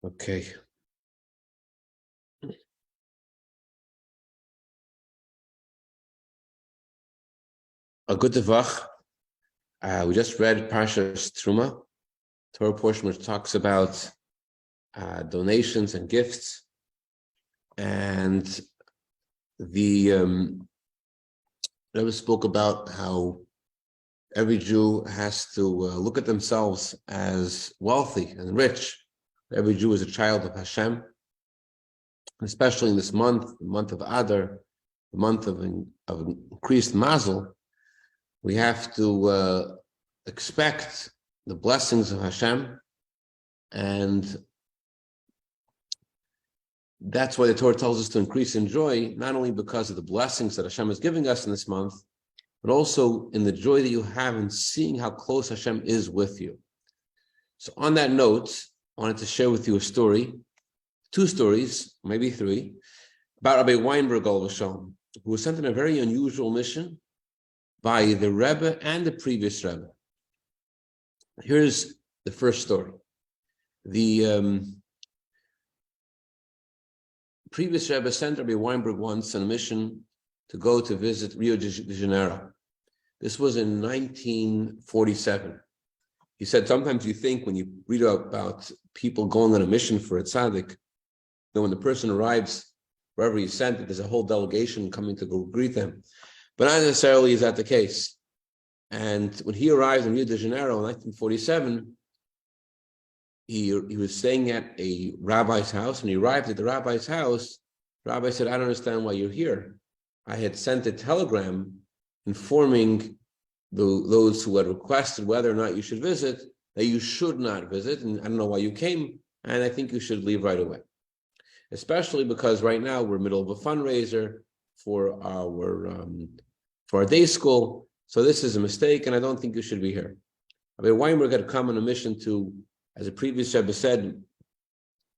Okay. A good devach. We just read Parshas Truma, Torah portion which talks about donations and gifts, and the Rebbe spoke about how every Jew has to look at themselves as wealthy and rich. Every Jew is a child of Hashem, especially in this month, the month of Adar, the month of increased mazel. We have to expect the blessings of Hashem, and that's why the Torah tells us to increase in joy, not only because of the blessings that Hashem is giving us in this month, but also in the joy that you have in seeing how close Hashem is with you. So on that note, I wanted to share with you a story, two stories, maybe three, about Rabbi Weinberg, who was sent on a very unusual mission by the Rebbe and the previous Rebbe. Here's the first story. The previous Rebbe sent Rabbi Weinberg once on a mission to go to visit Rio de Janeiro. This was in 1947. He said, sometimes you think when you read about people going on a mission for a tzaddik, that when the person arrives wherever he's sent, there's a whole delegation coming to go greet them. But not necessarily is that the case. And when he arrived in Rio de Janeiro in 1947, he was staying at a rabbi's house. When he arrived at the rabbi's house, the rabbi said, I don't understand why you're here. I had sent a telegram informing those who had requested whether or not you should visit, that you should not visit, and I don't know why you came, and I think you should leave right away. Especially because right now we're middle of a fundraiser for our day school, so this is a mistake, and I don't think you should be here. Rabbi Weinberg had come on a mission to, as a previous Rebbe said,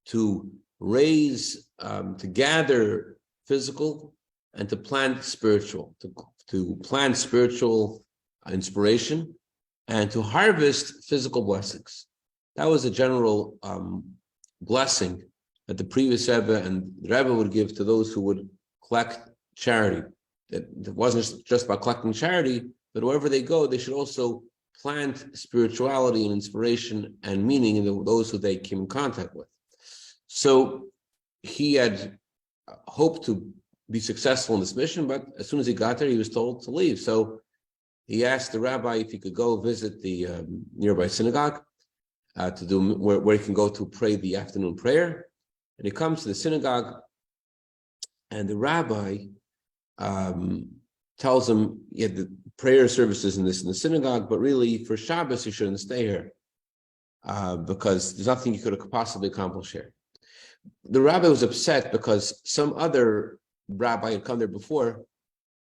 to raise, to gather physical and to plant spiritual, to plant spiritual inspiration and to harvest physical blessings. That was a general blessing that the previous Rebbe and the Rebbe would give to those who would collect charity. It wasn't just about collecting charity, but wherever they go, they should also plant spirituality and inspiration and meaning in those who they came in contact with. So he had hoped to be successful in this mission, but as soon as he got there, he was told to leave. So he asked the rabbi if he could go visit the nearby synagogue to do where he can go to pray the afternoon prayer. And he comes to the synagogue, and the rabbi tells him, yeah, the prayer services in the synagogue, but really for Shabbos you shouldn't stay here because there's nothing you could possibly accomplish here. The rabbi was upset because some other rabbi had come there before,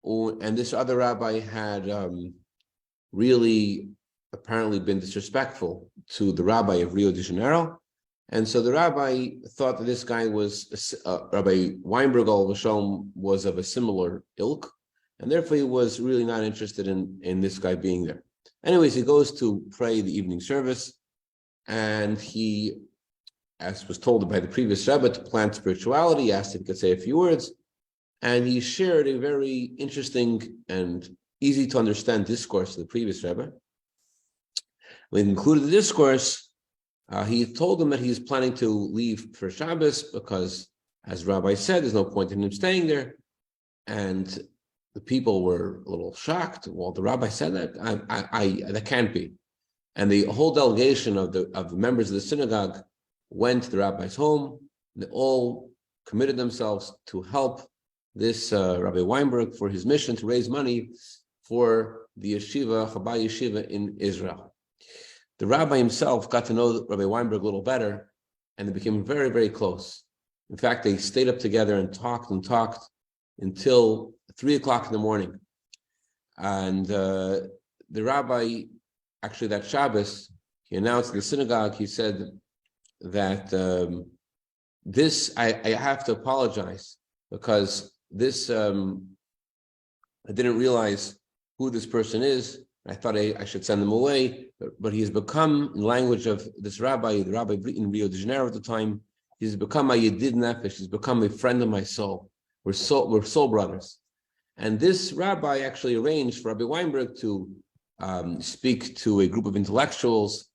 and this other rabbi had really apparently been disrespectful to the rabbi of Rio de Janeiro. And so the rabbi thought that this guy was, Rabbi Weinberg was of a similar ilk, and therefore he was really not interested in this guy being there. Anyways, he goes to pray the evening service, and he, as was told by the previous Rebbe, to plant spirituality, asked if he could say a few words, and he shared a very interesting and easy to understand discourse of the previous Rebbe. When he concluded the discourse, he told them that he's planning to leave for Shabbos because, as Rabbi said, there's no point in him staying there. And the people were a little shocked. Well, the rabbi said that that can't be. And the whole delegation of the members of the synagogue went to the rabbi's home. They all committed themselves to help this Rabbi Weinberg for his mission to raise money for the yeshiva, Chabad yeshiva in Israel. The rabbi himself got to know Rabbi Weinberg a little better, and they became very, very close. In fact, they stayed up together and talked until 3 o'clock in the morning. And the rabbi, actually that Shabbos, he announced in the synagogue, he said that I have to apologize because this, I didn't realize who this person is. I thought I should send him away, but he has become, in language of this rabbi, the rabbi in Rio de Janeiro at the time, He's become a Yedid Nefesh. He's become a friend of my soul. We're soul brothers. And this rabbi actually arranged for Rabbi Weinberg to speak to a group of intellectuals,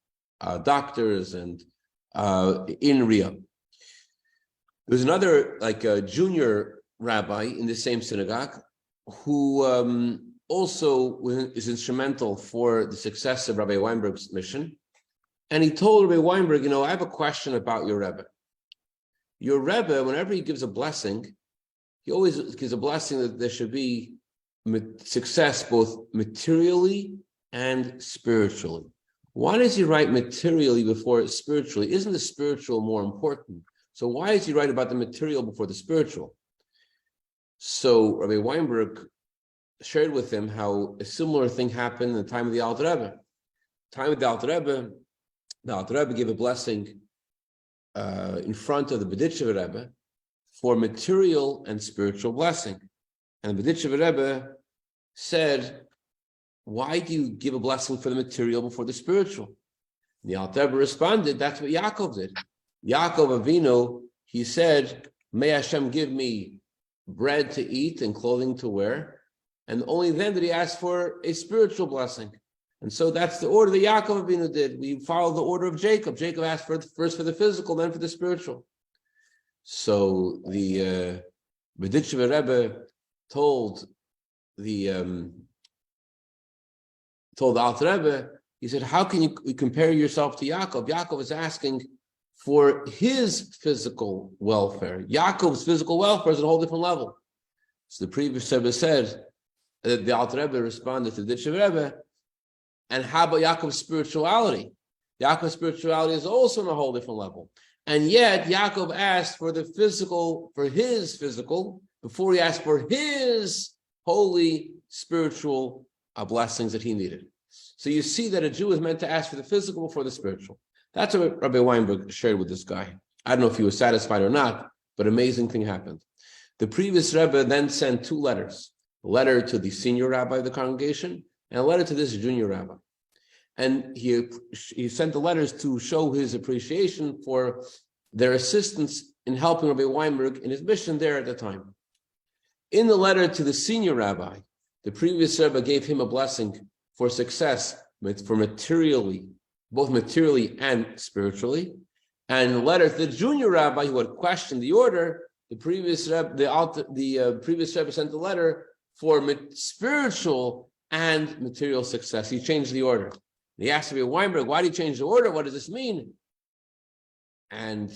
doctors, and in Riyadh. There's another, like a junior rabbi in the same synagogue, who also is instrumental for the success of Rabbi Weinberg's mission. And he told Rabbi Weinberg, I have a question about your Rebbe. Your Rebbe, whenever he gives a blessing, he always gives a blessing that there should be success both materially and spiritually. Why does he write materially before spiritually? Isn't the spiritual more important? So why does he write about the material before the spiritual? So Rabbi Weinberg shared with him how a similar thing happened in the time of the Alter Rebbe. Time of the Alter Rebbe gave a blessing in front of the Berditchever Rebbe for material and spiritual blessing. And the Berditchever Rebbe said, why do you give a blessing for the material before the spiritual? And the Alter Rebbe responded, that's what Yaakov did. Yaakov Avinu, he said, may Hashem give me bread to eat and clothing to wear. And only then did he ask for a spiritual blessing. And so that's the order that Yaakov Avinu did. We follow the order of Jacob. Jacob asked first for the physical, then for the spiritual. So the Berditchever Rebbe told the Alter Rebbe, he said, how can you compare yourself to Yaakov? Yaakov is asking for his physical welfare. Yaakov's physical welfare is at a whole different level. So the previous Rebbe said, that the Alter Rebbe responded to the Berditchever Rebbe, and how about Yaakov's spirituality? Yaakov's spirituality is also on a whole different level. And yet Yaakov asked for the physical, for his physical, before he asked for his holy spiritual blessings that he needed. So you see that a Jew is meant to ask for the physical before the spiritual. That's what Rabbi Weinberg shared with this guy. I don't know if he was satisfied or not, but amazing thing happened. The previous Rebbe then sent two letters, a letter to the senior rabbi of the congregation and a letter to this junior rabbi. And he sent the letters to show his appreciation for their assistance in helping Rabbi Weinberg in his mission there at the time. In the letter to the senior rabbi, the previous Rebbe gave him a blessing for success, for materially, both materially and spiritually. And in the letter to the junior rabbi who had questioned the order, the previous Rebbe sent a letter for spiritual and material success. He changed the order. He asked Rabbi Weinberg, why did he change the order? What does this mean? And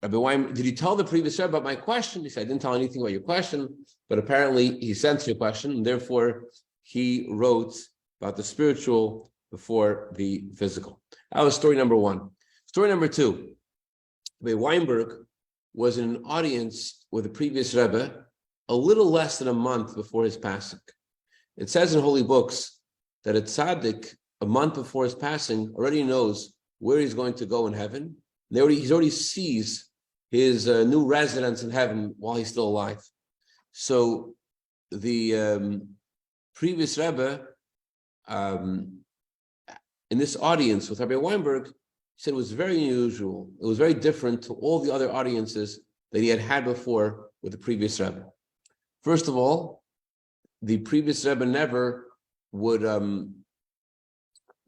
Rabbi Weinberg, did you tell the previous Rebbe about my question? He said, I didn't tell anything about your question, but apparently he sensed your question, and therefore he wrote about the spiritual before the physical. That was story number one. Story number two, Rabbi Weinberg was in an audience with the previous Rebbe a little less than a month before his passing. It says in holy books that a tzaddik, a month before his passing, already knows where he's going to go in heaven. He already sees his new residence in heaven while he's still alive. So the previous Rebbe, in this audience with Rabbi Weinberg, said it was very unusual. It was very different to all the other audiences that he had before with the previous Rebbe. First of all, the previous Rebbe never would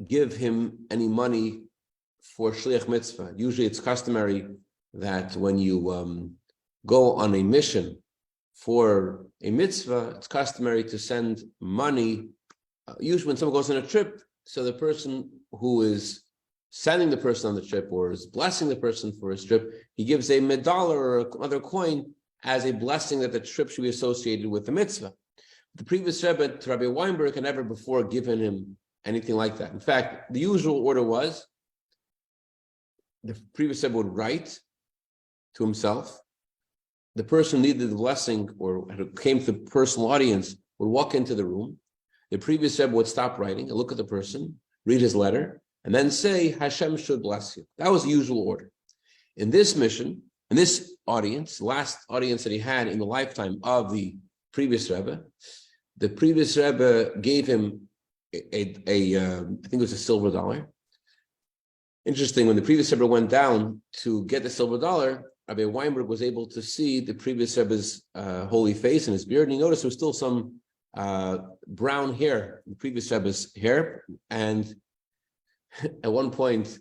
give him any money for shliach mitzvah. Usually it's customary that when you go on a mission for a mitzvah, it's customary to send money. Usually when someone goes on a trip, so the person who is sending the person on the trip or is blessing the person for his trip, he gives a $1 or another coin as a blessing that the trip should be associated with the mitzvah. The previous Rebbe, to Rabbi Weinberg, had never before given him anything like that. In fact, the usual order was the previous Rebbe would write to himself. The person needed the blessing or came to the personal audience would walk into the room. The previous Rebbe would stop writing and look at the person, read his letter, and then say, Hashem should bless you. That was the usual order. In this mission, in this audience, last audience that he had in the lifetime of the previous Rebbe, the previous Rebbe gave him I think it was a silver $1. Interesting, when the previous Rebbe went down to get the silver dollar, Rabbi Weinberg was able to see the previous Rebbe's holy face and his beard, and he noticed there was still some brown hair, the previous Rebbe's hair. And at one point,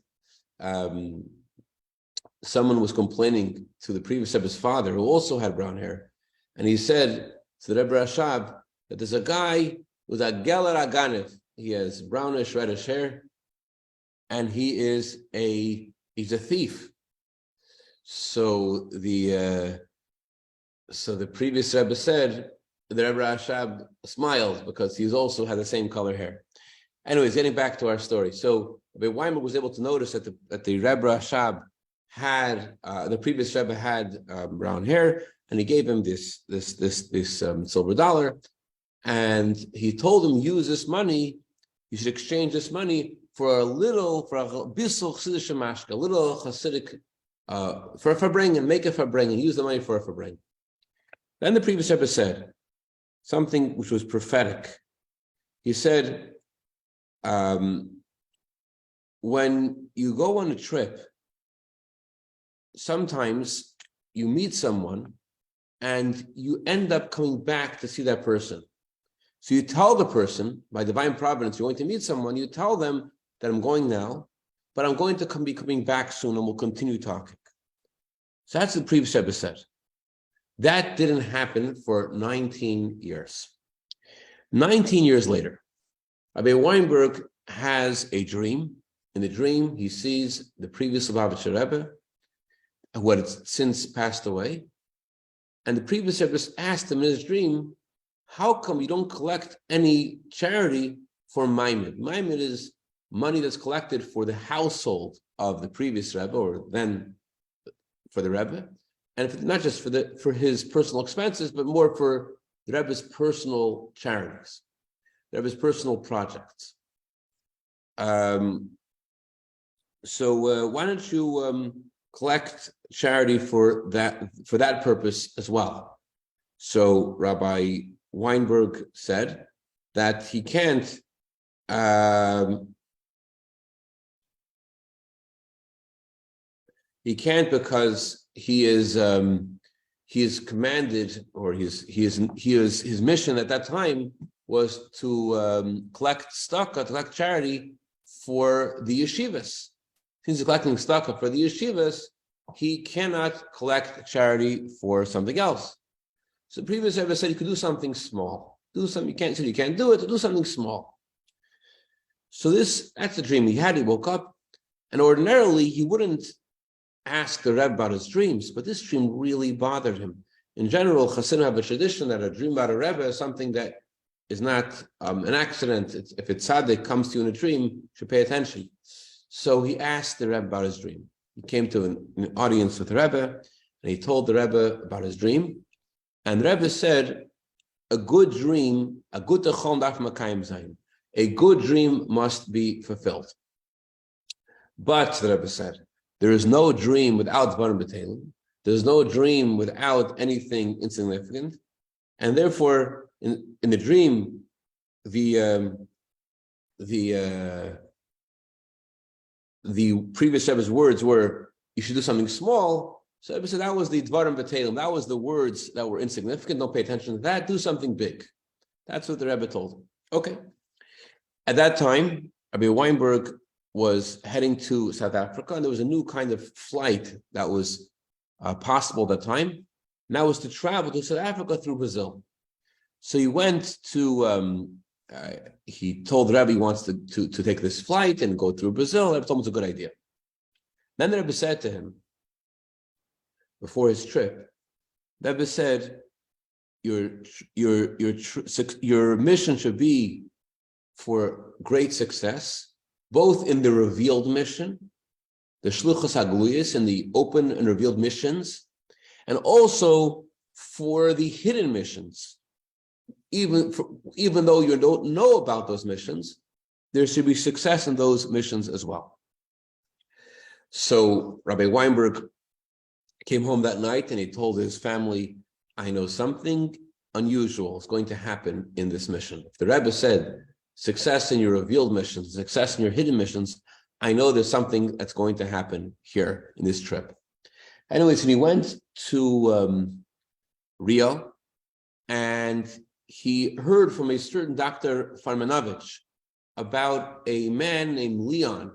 someone was complaining to the previous Rebbe's father, who also had brown hair, and he said to the Rebbe Rashab that there's a guy with a geler aganev. He has brownish, reddish hair, and he's a thief. So the previous Rebbe said, the Rebbe Rashab smiled because he's also had the same color hair. Anyways, getting back to our story. So Rabbi Weinberg was able to notice that the Rebbe Rashab had the previous Rebbe had brown hair, and he gave him this silver dollar, and he told him, use this money. You should exchange this money for a bissel chassidus mashka, a little chassidic, for a farbrengen, make a farbrengen, use the money for a farbrengen. Then the previous Rebbe said something which was prophetic. He said, when you go on a trip, sometimes you meet someone and you end up coming back to see that person. So you tell the person, by divine providence, you're going to meet someone, you tell them that I'm going now, but I'm going to be coming back soon and we'll continue talking. So that's what the previous Rebbe said. That didn't happen for 19 years. 19 years later, Rabbi Weinberg has a dream. In the dream, he sees the previous Lubavitcher Rebbe, who had since passed away. And the previous Rebbe asked him in his dream, how come you don't collect any charity for Maimid? Maimid is money that's collected for the household of the previous Rebbe, or then for the Rebbe, and not just for his personal expenses, but more for the Rebbe's personal charities, the Rebbe's personal projects. So why don't you collect charity for that purpose as well? So Rabbi Weinberg said that he can't because he is commanded, or his mission at that time was to collect tzedakah, to collect charity for the yeshivas. Since he's collecting tzedakah for the yeshivas, he cannot collect charity for something else. So the previous Rebbe said you could do something small. Do something you can't do it, do something small. So that's the dream he had. He woke up, and ordinarily he wouldn't ask the Rebbe about his dreams, but this dream really bothered him. In general, Chassidim have a tradition that a dream about a Rebbe is something that is not an accident. If it's tzaddik comes to you in a dream, you should pay attention. So he asked the Rebbe about his dream. He came to an audience with the Rebbe, and he told the Rebbe about his dream. And the Rebbe said, a good dream must be fulfilled. But, the Rebbe said, there is no dream without dvarim b'teilim. There's no dream without anything insignificant. And therefore, in the dream, the previous Rebbe's words were, you should do something small. So Rebbe said that was the dvarim b'teilim. That was the words that were insignificant. Don't pay attention to that. Do something big. That's what the Rebbe told him. Okay. At that time, Rabbi Weinberg was heading to South Africa, and there was a new kind of flight that was possible at that time. And that was to travel to South Africa through Brazil. So he went to, he told the Rebbe he wants to take this flight and go through Brazil. The Rebbe told him it's a good idea. Then the Rebbe said to him, before his trip, the Rebbe said, your mission should be for great success, both in the revealed mission, the shluchas hagluyos, in the open and revealed missions, and also for the hidden missions. Even though you don't know about those missions, there should be success in those missions as well. So Rabbi Weinberg came home that night and he told his family, I know something unusual is going to happen in this mission. If the Rebbe said, success in your revealed missions, success in your hidden missions, I know there's something that's going to happen here in this trip. Anyways, and he went to Rio, and he heard from a certain Dr. Farmanovich about a man named Leon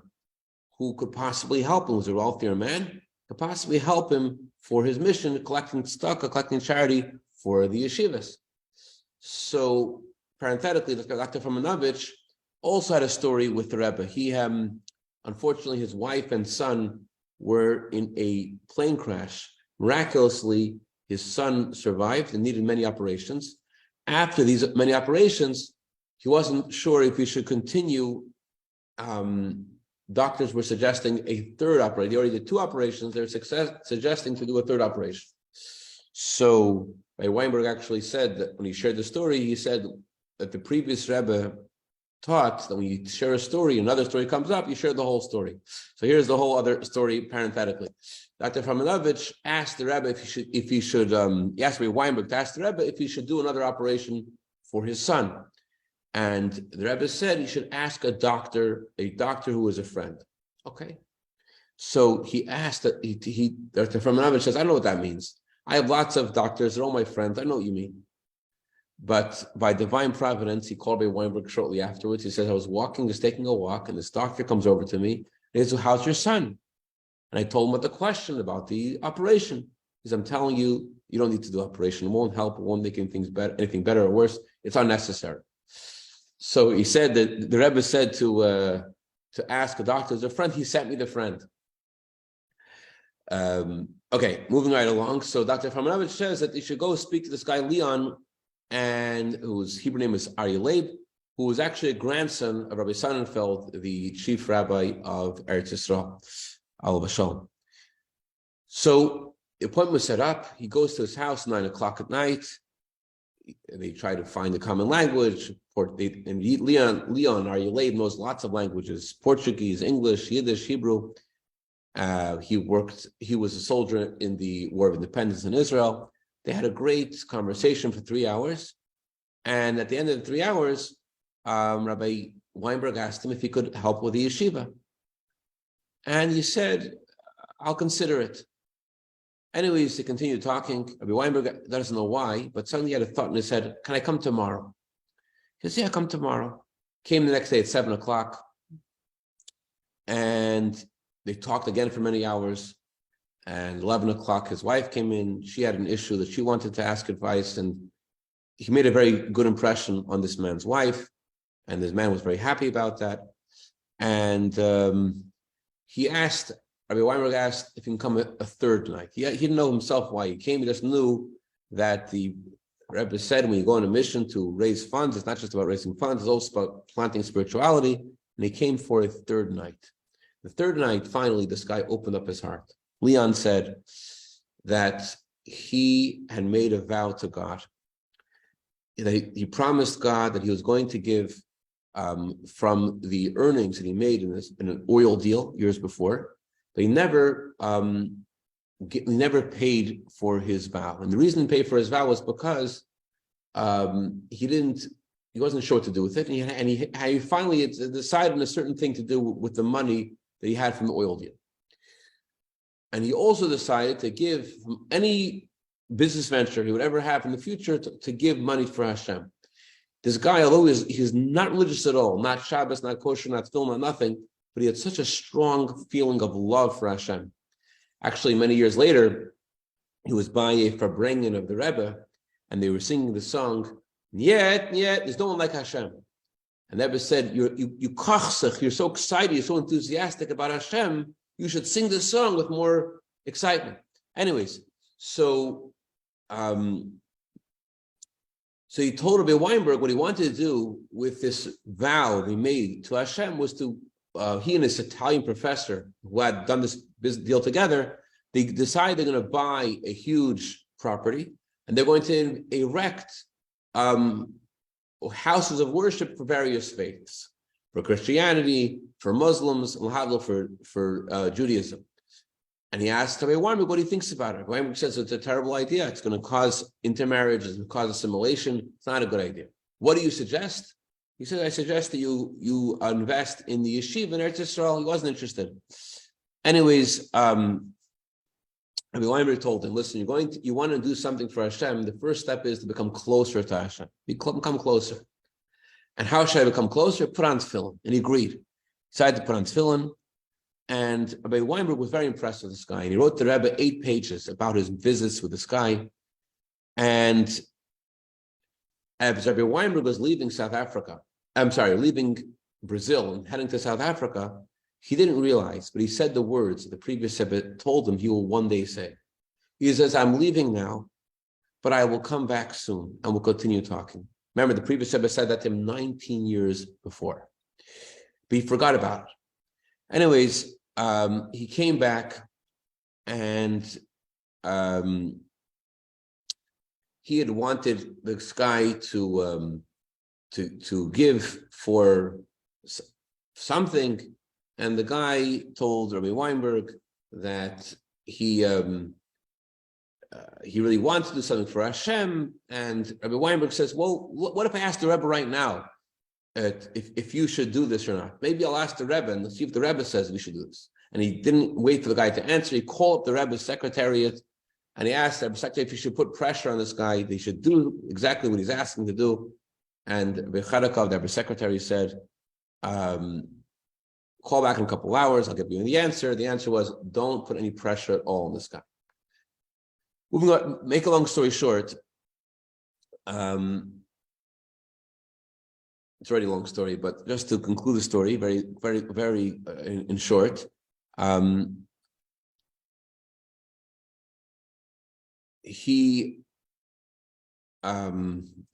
who could possibly help him. He was a wealthier man, could possibly help him for his mission, collecting tzedakah, collecting charity for the yeshivas. So, parenthetically, Dr. Farmanovich also had a story with the Rebbe. He, unfortunately, his wife and son were in a plane crash. Miraculously, his son survived and needed many operations. After these many operations, he wasn't sure if he should continue. Doctors were suggesting a third operation. They already did 2 operations. They're suggesting to do a third operation. So Rabbi Weinberg actually said that when he shared the story, he said that the previous Rebbe taught that when you share a story, another story comes up, you share the whole story. So here's the whole other story parenthetically. Dr. Farmanovich asked the Rebbe he asked Rabbi Weinberg to ask the Rebbe if he should do another operation for his son. And the Rebbe said he should ask a doctor who was a friend. Okay. So he asked that Dr. Farmanovich says, I don't know what that means. I have lots of doctors, they're all my friends, I know what you mean. But by divine providence, he called Rabbi Weinberg shortly afterwards. He says, I was just taking a walk, and this doctor comes over to me, and he says, how's your son? And I told him what the question about the operation. He says, I'm telling you, you don't need to do operation. It won't help, it won't make anything better or worse. It's unnecessary. So he said that the Rebbe said to ask a doctor as a friend. He sent me the friend. Okay, moving right along. So Dr. Farmanovich says that you should go speak to this guy Leon, and whose Hebrew name is Aryeh Leib, who was actually a grandson of Rabbi Sonnenfeld, the chief rabbi of Eretz Yisrael, Alav Shalom. So the appointment was set up. He goes to his house 9:00 at night. They try to find a common language. And Leon Aryeh Leib knows lots of languages: Portuguese, English, Yiddish, Hebrew. He was a soldier in the War of Independence in Israel. They had a great conversation for 3 hours. And at the end of the 3 hours, Rabbi Weinberg asked him if he could help with the yeshiva. And he said, I'll consider it. Anyways, they continued talking. Rabbi Weinberg doesn't know why, but suddenly he had a thought in his head, can I come tomorrow? He says, yeah, come tomorrow. Came the next day at 7:00. And they talked again for many hours. And 11:00, his wife came in. She had an issue that she wanted to ask advice. And he made a very good impression on this man's wife. And this man was very happy about that. And Rabbi Weinberg asked if he can come a third night. He didn't know himself why he came. He just knew that the Rebbe said when you go on a mission to raise funds, it's not just about raising funds, it's also about planting spirituality. And he came for a third night. The third night, finally, this guy opened up his heart. Leon said that he had made a vow to God. He promised God that he was going to give from the earnings that he made in an oil deal years before. But he never paid for his vow. And the reason he paid for his vow was because he wasn't sure what to do with it. And he finally decided on a certain thing to do with the money that he had from the oil deal. And he also decided to give from any business venture he would ever have in the future to give money for Hashem. This guy, although he's not religious at all, not Shabbos, not kosher, not film, not nothing, but he had such a strong feeling of love for Hashem. Actually, many years later, he was by a farbrengen of the Rebbe, and they were singing the song, Yet, there's no one like Hashem. And the Rebbe said, you're so excited, you're so enthusiastic about Hashem, you should sing this song with more excitement. Anyways, so he told Rabbi Weinberg what he wanted to do with this vow he made to Hashem was to, he and his Italian professor who had done this business deal together, they decided they're going to buy a huge property and they're going to erect houses of worship for various faiths, for Christianity, for Muslims, for Judaism. And he asked Rabbi Weinberg what he thinks about it. Weinberg says it's a terrible idea. It's going to cause intermarriage. It's going to cause assimilation. It's not a good idea. What do you suggest? He said, I suggest that you invest in the yeshiva in Eretz Yisrael. He wasn't interested. Anyways, Rabbi Weinberg told him, listen, you want to do something for Hashem. The first step is to become closer to Hashem. Become closer. And how should I become closer? Put on tefillin. And he agreed. He decided to put on tefillin. And Rabbi Weinberg was very impressed with this guy. And he wrote to the Rebbe 8 pages about his visits with this guy. And as Rabbi Weinberg was leaving leaving Brazil and heading to South Africa, he didn't realize, but he said the words that the previous Rebbe told him he will one day say. He says, I'm leaving now, but I will come back soon and we'll continue talking. Remember, the previous Rebbe said that to him 19 years before. But he forgot about it. Anyways, he came back and he had wanted this guy to give for something, and the guy told Rabbi Weinberg that he really wants to do something for Hashem, and Rabbi Weinberg says, well, what if I ask the Rebbe right now if you should do this or not? Maybe I'll ask the Rebbe and see if the Rebbe says we should do this. And he didn't wait for the guy to answer. He called up the Rebbe's secretariat and he asked the secretary if he should put pressure on this guy. They should do exactly what he's asking to do. And Bechadakov, the Rebbe's secretary, said, call back in a couple of hours. I'll give you the answer. The answer was, don't put any pressure at all on this guy. Moving on, make a long story short, it's already a long story, but just to conclude the story, very, very, very in short,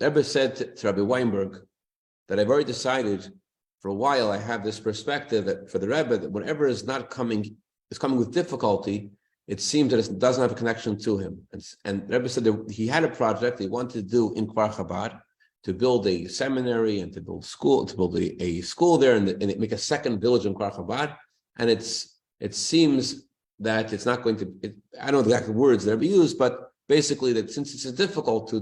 Rebbe said to Rabbi Weinberg that I've already decided for a while. I have this perspective that for the Rebbe that whatever is coming with difficulty, it seems that it doesn't have a connection to him. And Rebbe said that he had a project he wanted to do in Kfar Chabad, to build a seminary and to build a school there and make a second village in Kfar Chabad. And it seems that it's not going to, I don't know the exact words that are used, but basically that since it's difficult to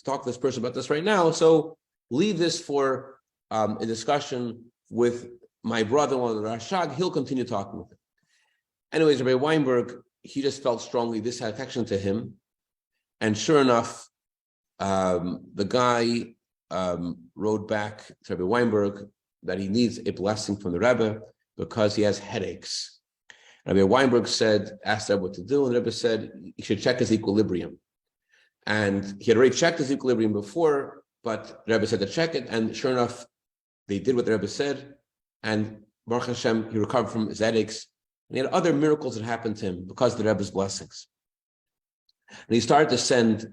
talk to this person about this right now, so leave this for a discussion with my brother-in-law, the Rashag. He'll continue talking with him. Anyways, Rabbi Weinberg, he just felt strongly this had connection to him. And sure enough, the guy wrote back to Rabbi Weinberg that he needs a blessing from the Rebbe because he has headaches. Rabbi Weinberg asked the Rebbe what to do, and the Rebbe said he should check his equilibrium. And he had already checked his equilibrium before, but the Rebbe said to check it, and sure enough, they did what the Rebbe said, and Baruch Hashem, he recovered from his headaches, and he had other miracles that happened to him because of the Rebbe's blessings. And he started to send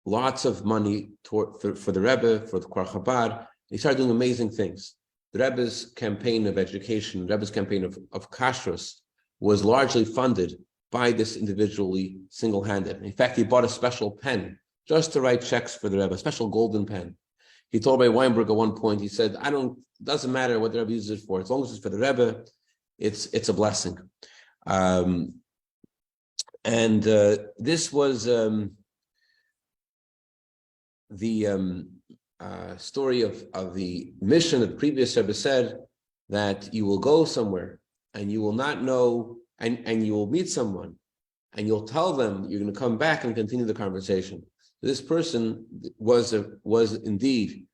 lots of money for the Rebbe, for the Kfar Chabad. He started doing amazing things. The Rebbe's campaign of education, the Rebbe's campaign of kashrus was largely funded by this individually, single-handed. In fact, he bought a special pen just to write checks for the Rebbe, a special golden pen. He told Rabbi Weinberg at one point, he said, doesn't matter what the Rebbe uses it for, as long as it's for the Rebbe, it's a blessing. This was the story of the mission that the previous Rebbe said that you will go somewhere and you will not know, and you will meet someone and you'll tell them you're going to come back and continue the conversation. This person was indeed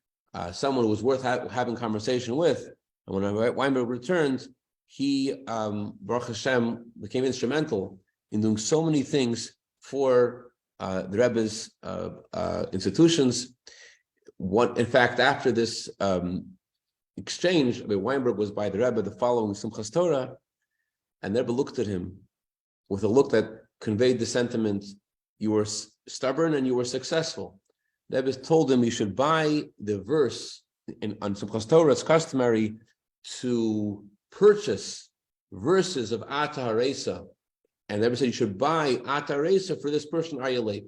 someone who was worth having conversation with. And when Weinberg returned, he, Baruch Hashem, became instrumental in doing so many things for the Rebbe's institutions. In fact, after this exchange, Weinberg was by the Rebbe the following Simchas Torah, and the Rebbe looked at him with a look that conveyed the sentiment, you were stubborn and you were successful. The Rebbe told him you should buy the verse, on Simchas Torah it's customary to purchase verses of Ata Haresa, and the Rebbe said you should buy Ata Haresa for this person, Aryeh.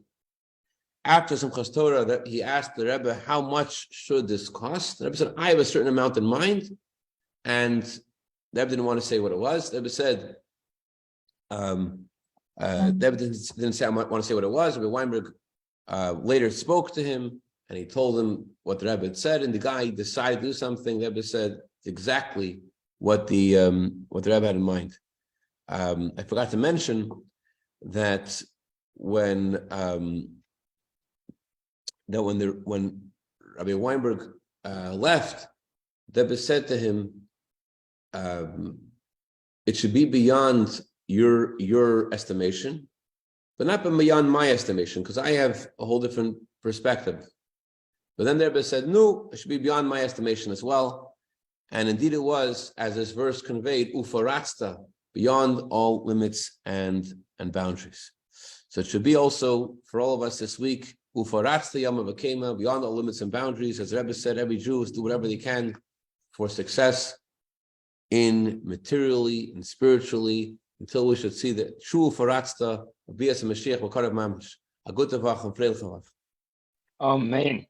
After Simchas Torah, he asked the Rebbe, how much should this cost? The Rebbe said, I have a certain amount in mind. And the Rebbe didn't want to say what it was. The Rebbe said, the Rebbe didn't say, I want to say what it was. Rabbi Weinberg later spoke to him and he told him what the Rebbe had said, and the guy decided to do something. The Rebbe said exactly what the Rebbe had in mind. I forgot to mention that when Rabbi Weinberg left, the Rebbe said to him, it should be beyond your estimation, but not beyond my estimation, because I have a whole different perspective. But then the Rebbe said, no, it should be beyond my estimation as well. And indeed it was, as this verse conveyed, ufaratzta, beyond all limits and boundaries. So it should be also, for all of us this week, ufaratzta yama v'kema, beyond all limits and boundaries. As the Rebbe said, every Jew is do whatever they can for success in materially and spiritually, until we should see the true ufaratzta of Bias and Mashiach, V'karav Mamash. A good tavach and freil chavav. Amen.